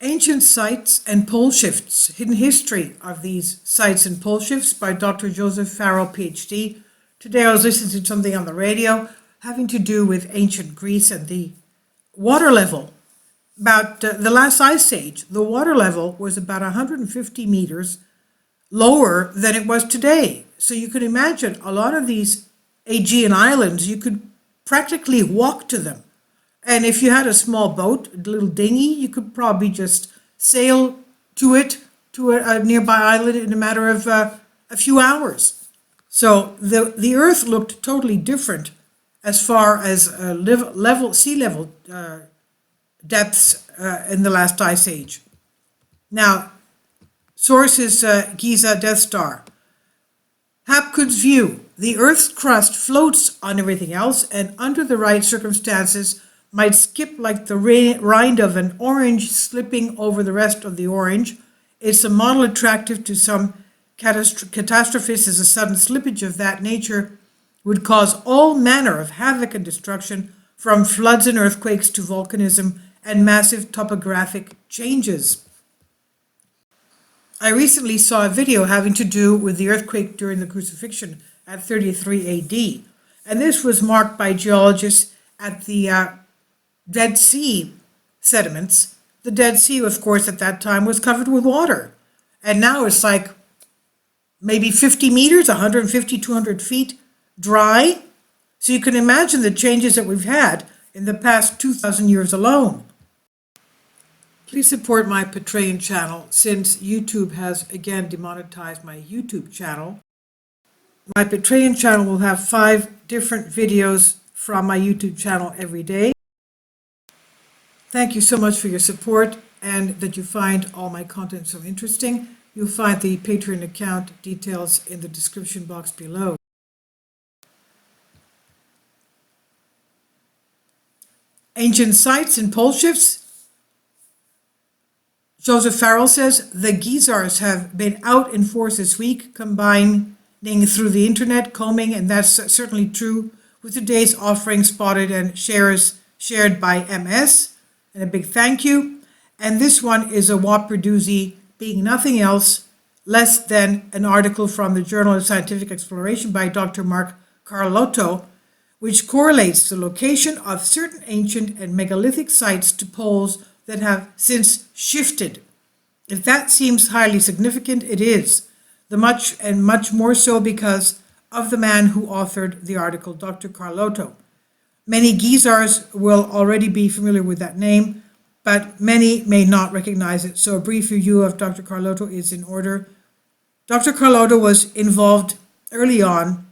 Ancient Sites and Pole Shifts, Hidden History of These Sites and Pole Shifts by Dr. Joseph Farrell, PhD. Today I was listening to something on the radio having to do with ancient Greece and the water level. About the last ice age, the water level was about 150 meters lower than it was today. So you could imagine a lot of these Aegean islands, you could practically walk to them. And if you had a small boat, a little dinghy, you could probably just sail to it, to a nearby island in a matter of a few hours. So the Earth looked totally different as far as sea level depths in the last ice age. Now, source is Giza Death Star. Hapgood's view: the Earth's crust floats on everything else, and under the right circumstances might skip like the rind of an orange slipping over the rest of the orange. It's a model attractive to some catastrophists, as a sudden slippage of that nature would cause all manner of havoc and destruction, from floods and earthquakes to volcanism and massive topographic changes. I recently saw a video having to do with the earthquake during the crucifixion at 33 AD, and this was marked by geologists at the Dead Sea sediments. The Dead Sea, of course, at that time was covered with water, and now it's like maybe 50 meters, 150, 200 feet dry. So you can imagine the changes that we've had in the past 2,000 years alone. Please support my Patreon channel, since YouTube has again demonetized my YouTube channel. My Patreon channel will have 5 different videos from my YouTube channel every day. Thank you so much for your support and that you find all my content so interesting. You'll find the Patreon account details in the description box below. Ancient sites and pole shifts. Joseph Farrell says the geezers have been out in force this week, combining through the internet, combing, and that's certainly true with today's offering spotted and shared by MS. And a big thank you. And this one is a whopper doozy, being nothing else less than an article from the Journal of Scientific Exploration by Dr. Mark Carlotto, which correlates the location of certain ancient and megalithic sites to poles that have since shifted. If that seems highly significant, it is. Much more so because of the man who authored the article, Dr. Carlotto. Many geezers will already be familiar with that name, but many may not recognize it, so a brief review of Dr. Carlotto is in order. Dr. Carlotto was involved early on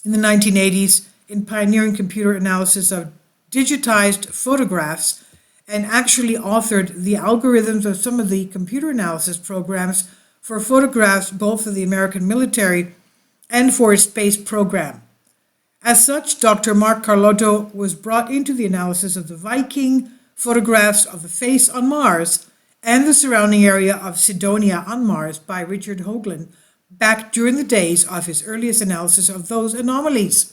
in the 1980s in pioneering computer analysis of digitized photographs, and actually authored the algorithms of some of the computer analysis programs for photographs, both for the American military and for its space program. As such, Dr. Mark Carlotto was brought into the analysis of the Viking photographs of the face on Mars and the surrounding area of Cydonia on Mars by Richard Hoagland back during the days of his earliest analysis of those anomalies.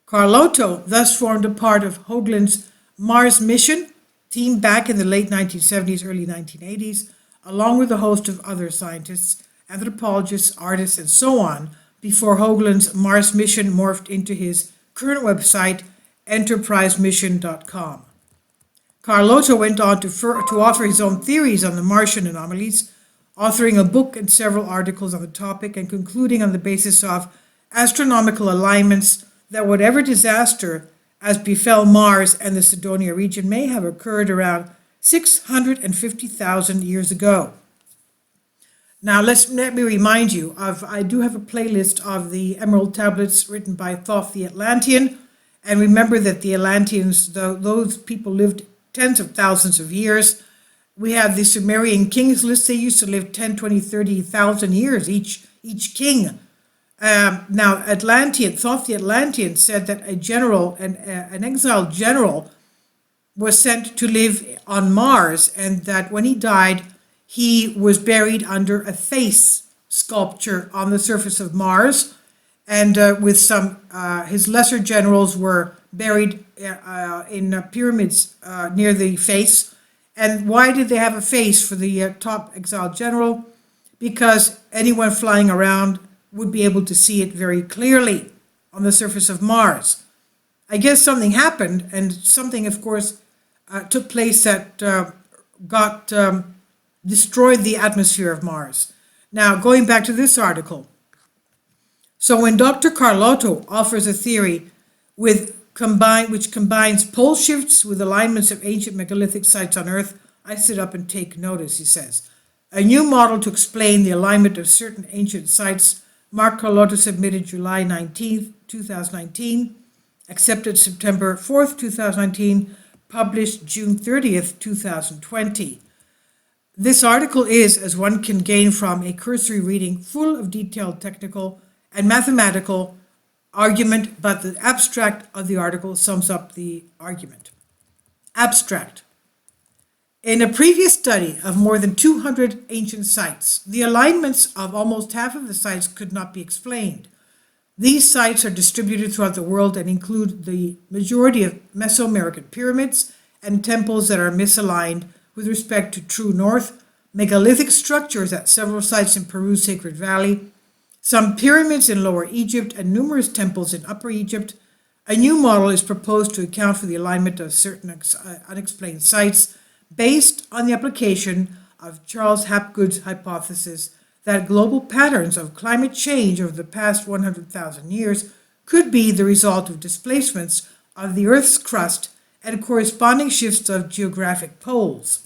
Carlotto thus formed a part of Hoagland's Mars mission team back in the late 1970s, early 1980s, along with a host of other scientists, anthropologists, artists, and so on, before Hoagland's Mars mission morphed into his current website, enterprisemission.com. Carlotto went on to offer his own theories on the Martian anomalies, authoring a book and several articles on the topic, and concluding on the basis of astronomical alignments that whatever disaster as befell Mars and the Cydonia region may have occurred around 650,000 years ago. Now let me remind you of, I do have a playlist of the Emerald Tablets written by Thoth the Atlantean, and remember that the Atlanteans, those people lived tens of thousands of years. We have the Sumerian kings list. They used to live 10, 20, 30,000 years, each king. Now, Thoth the Atlantean said that a general, an exiled general, was sent to live on Mars, and that when he died, he was buried under a face sculpture on the surface of Mars, and with some, his lesser generals were buried in pyramids near the face, And why did they have a face for the top exiled general? Because anyone flying around would be able to see it very clearly on the surface of Mars. I guess something happened, and something, of course, took place that destroyed the atmosphere of Mars. Now, going back to this article. So when Dr. Carlotto offers a theory which combines pole shifts with alignments of ancient megalithic sites on Earth, I sit up and take notice, he says. A new model to explain the alignment of certain ancient sites, Mark Carlotto submitted July 19, 2019, accepted September 4th, 2019, published June 30th, 2020. This article is, as one can gain from a cursory reading, full of detailed technical and mathematical argument, but the abstract of the article sums up the argument. Abstract. In a previous study of more than 200 ancient sites, the alignments of almost half of the sites could not be explained. These sites are distributed throughout the world and include the majority of Mesoamerican pyramids and temples that are misaligned with respect to true north, megalithic structures at several sites in Peru's Sacred Valley, some pyramids in Lower Egypt, and numerous temples in Upper Egypt. A new model is proposed to account for the alignment of certain unexplained sites based on the application of Charles Hapgood's hypothesis that global patterns of climate change over the past 100,000 years could be the result of displacements of the Earth's crust and corresponding shifts of geographic poles.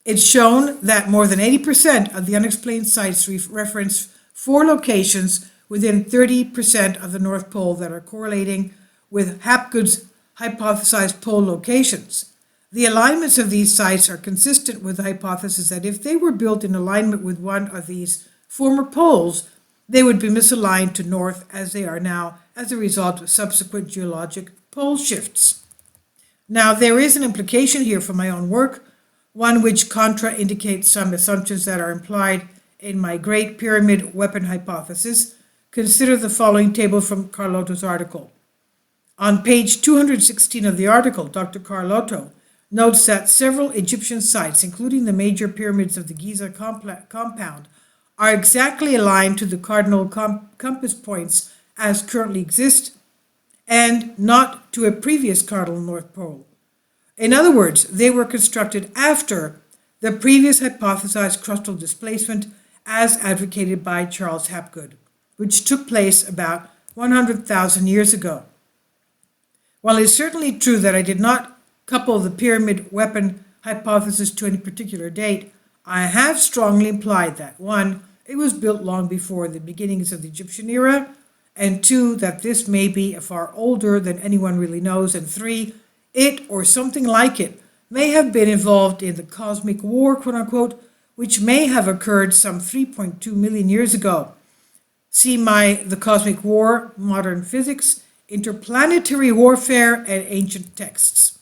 It's shown that more than 80% of the unexplained sites reference 4 locations within 30% of the North Pole that are correlating with Hapgood's hypothesized pole locations. The alignments of these sites are consistent with the hypothesis that if they were built in alignment with one of these former poles, they would be misaligned to north as they are now as a result of subsequent geologic pole shifts. Now, there is an implication here from my own work, one which contraindicates some assumptions that are implied in my Great Pyramid Weapon hypothesis. Consider the following table from Carlotto's article. On page 216 of the article, Dr. Carlotto notes that several Egyptian sites, including the major pyramids of the Giza compound, are exactly aligned to the cardinal compass points as currently exist, and not to a previous cardinal North Pole. In other words, they were constructed after the previous hypothesized crustal displacement as advocated by Charles Hapgood, which took place about 100,000 years ago. While it's certainly true that I did not couple the pyramid weapon hypothesis to any particular date, I have strongly implied that 1, it was built long before the beginnings of the Egyptian era, and 2, that this may be far older than anyone really knows, and 3, it or something like it may have been involved in the cosmic war, quote unquote, which may have occurred some 3.2 million years ago. See The Cosmic War, Modern Physics, Interplanetary Warfare, and Ancient Texts.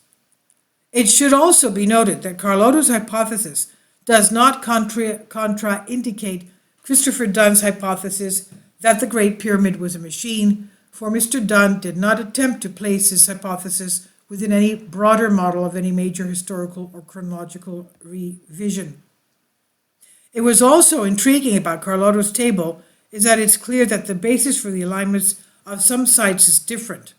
It should also be noted that Carlotto's hypothesis does not contraindicate Christopher Dunn's hypothesis that the Great Pyramid was a machine, for Mr. Dunn did not attempt to place his hypothesis within any broader model of any major historical or chronological revision. It was also intriguing about Carlotto's table is that it's clear that the basis for the alignments of some sites is different.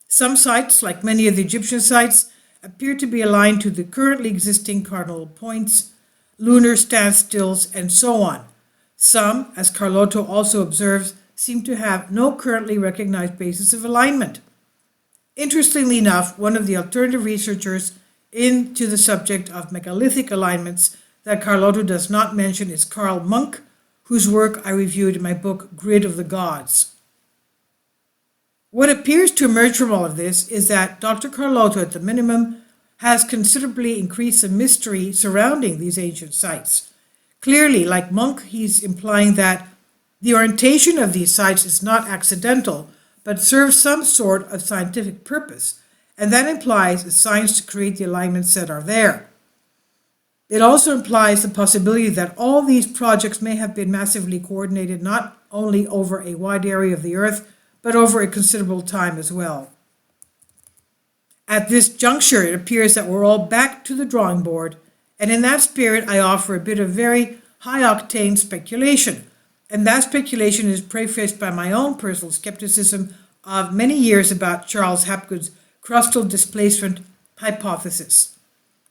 Some sites, like many of the Egyptian sites, appear to be aligned to the currently existing cardinal points, lunar standstills, and so on. Some, as Carlotto also observes, seem to have no currently recognized basis of alignment. Interestingly enough, one of the alternative researchers into the subject of megalithic alignments that Carlotto does not mention is Carl Monk, whose work I reviewed in my book, Grid of the Gods. What appears to emerge from all of this is that Dr. Carlotto, at the minimum, has considerably increased the mystery surrounding these ancient sites. Clearly, like Monk, he's implying that the orientation of these sites is not accidental, but serves some sort of scientific purpose, and that implies a science to create the alignments that are there. It also implies the possibility that all these projects may have been massively coordinated not only over a wide area of the Earth, but over a considerable time as well. At this juncture, it appears that we're all back to the drawing board, and in that spirit, I offer a bit of very high-octane speculation. And that speculation is prefaced by my own personal skepticism of many years about Charles Hapgood's crustal displacement hypothesis.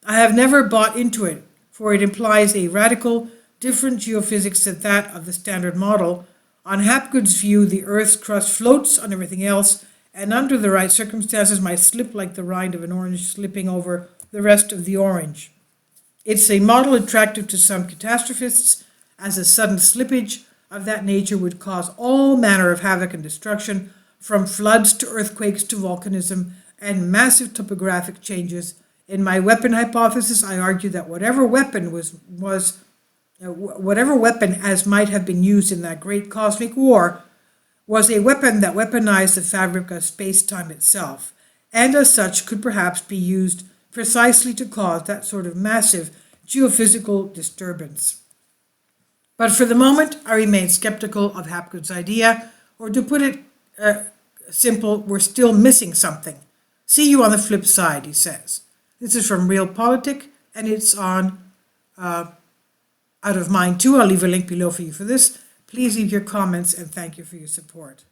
I have never bought into it, for it implies a radical, different geophysics than that of the standard model. On Hapgood's view, the Earth's crust floats on everything else, and under the right circumstances might slip like the rind of an orange slipping over the rest of the orange. It's a model attractive to some catastrophists, as a sudden slippage of that nature would cause all manner of havoc and destruction, from floods to earthquakes to volcanism and massive topographic changes. In my weapon hypothesis, I argue that whatever weapon as might have been used in that great cosmic war was a weapon that weaponized the fabric of space-time itself, and as such could perhaps be used precisely to cause that sort of massive geophysical disturbance. But for the moment, I remain skeptical of Hapgood's idea, or to put it simple, we're still missing something. See you on the flip side, he says. This is from Real Politic, and it's on Out of Mind too. I'll leave a link below for you for this. Please leave your comments, and thank you for your support.